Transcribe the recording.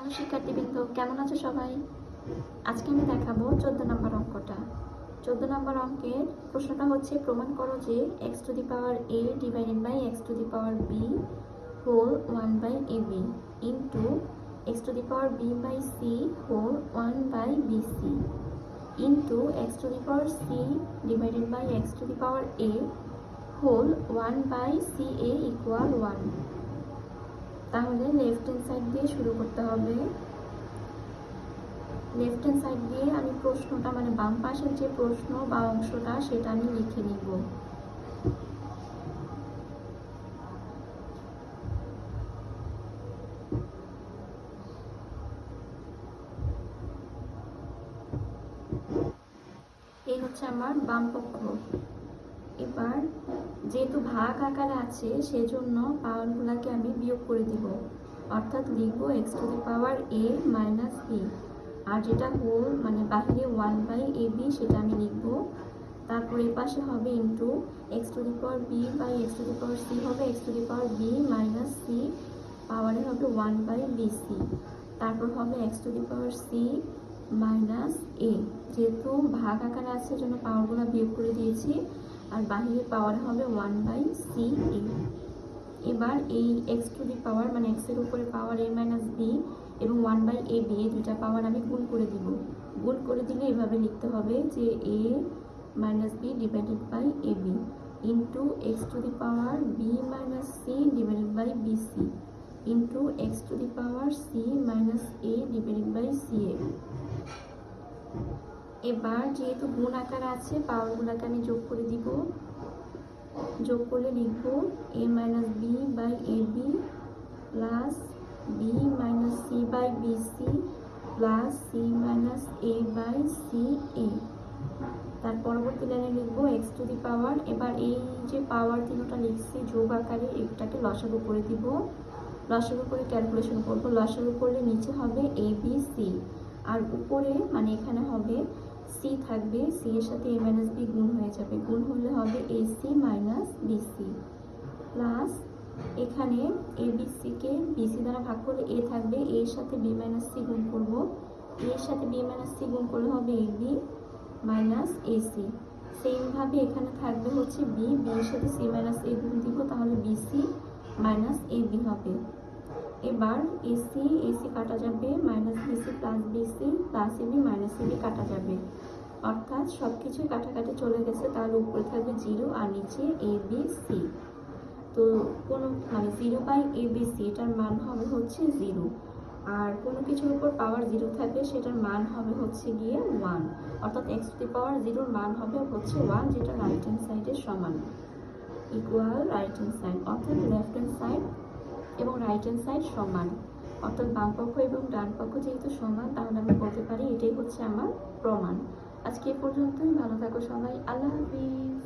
Hello শিক্ষার্থীবৃন্দ, কেমন আছো সবাই? আজকে আমি দেখাবো 14 নম্বর অঙ্কটা। 14 নম্বর অঙ্কের প্রশ্নটা হচ্ছে, প্রমাণ করো যে x to the power a divided by x to the power b whole 1 by ab into x to the power b by c whole 1 by bc into x to the power c divided by x to the power a whole 1 by ca equal 1। তাহলে left hand side দিয়ে শুরু করতে হবে। Left hand side দিয়ে আমি প্রশ্নটা মানে বাম পাশের যে প্রশ্ন বা অংশটা সেটা আমি লিখে নিব। এই হচ্ছে আমার বাম পক্ষ। এবার যেহেতু ভাগ আকারে আছে সেজন্য পাওয়ারগুলোকে আমি বিয়োগ করে দিব, অর্থাৎ লিখবো x to the power a minus b, আর যেটা হোল মানে বাহিরে 1 বাই ab সেটা আমি লিখব। তারপর এই পাশে হবে into x to the power b by x to the power c হবে x to the power b minus c, পাওয়ারে হবে 1 বাই bc। তারপর হবে x to the power c minus a, যেহেতু ভাগ আকারে আছে জন্য পাওয়ারগুলো বিয়োগ করে দিয়েছি, আর বাহিরে পাওয়ার হবে 1 বাই সি এ। এবার এই এক্স টু দি পাওয়ার মানে এক্স এর উপরে পাওয়ার a মাইনাস বি এবং 1 বাই এ বি, এই দুইটা পাওয়ার আমি গুণ করে দিব। গুণ করে দিলে এভাবে লিখতে হবে যে a minus B divided by A B into X to the power B minus C divided by B C into X to the power C minus A divided by C A. এবার যেহেতু গুণ আকার আছে পাওয়ারগুলোকে আমি যোগ করে দিব। যোগ করে লিখব a minus B by A B plus B minus C by B C plus C minus A by C A. তার পরবর্তী লাইনে লিখব এক্স টু দি পাওয়ার, এবার এই যে পাওয়ার তিনটা লিখছি যোগ আকারে এটাকে লসাগু করে দিব। লসাগু করে ক্যালকুলেশন করব। লসাগু করলে নিচে হবে এ বি সি, আর উপরে মানে এখানে হবে সি থাকবে, সি এর সাথে এ মাইনাস বি গুণ হয়ে যাবে, গুণ হলে হবে a c minus bc plus এখানে এ বিসিকে বিসি দ্বারা ভাগ করলে এ থাকবে, এ এর সাথে বি মাইনাস সি গুণ করব, এ এর সাথে বি মাইনাস সি গুণ করলে হবে A B minus A C. সেমভাবে এখানে থাকবে হচ্ছে বি, বি এর সাথে সি মাইনাস এ গুণ দিব, তাহলে বিসি মাইনাস এ বি হবে। এবার এসি এসি কাটা যাবে, minus bc plus bc plus ab minus ab কাটা যাবে, অর্থাৎ সব কিছুই কাটাকাটি চলে গেছে। তাহলে উপরে থাকবে 0 আর নিচে এ বি সি। তো কোনো মানে 0 বাই এ বি সি এটার মান হবে হচ্ছে 0, আর কোনো কিছুর উপর পাওয়ার 0 থাকবে সেটার মান হবে হচ্ছে গিয়ে 1, অর্থাৎ এক্স টু দি পাওয়ার 0 মান হবে হচ্ছে 1, যেটা রাইট হ্যান্ড সাইডের সমান ইকুয়াল রাইট হ্যান্ড সাইড, অর্থাৎ লেফট হ্যান্ড সাইড এবং রাইট হ্যান্ড সাইড সমান, অর্থাৎ বাম পক্ষ এবং ডান পক্ষ যেহেতু সমান তাহলে আমি বলতে পারি এটাই হচ্ছে আমার প্রমাণ। আজকে এ পর্যন্তই, ভালো থাকো সবাই, আল্লাহ হাফিজ।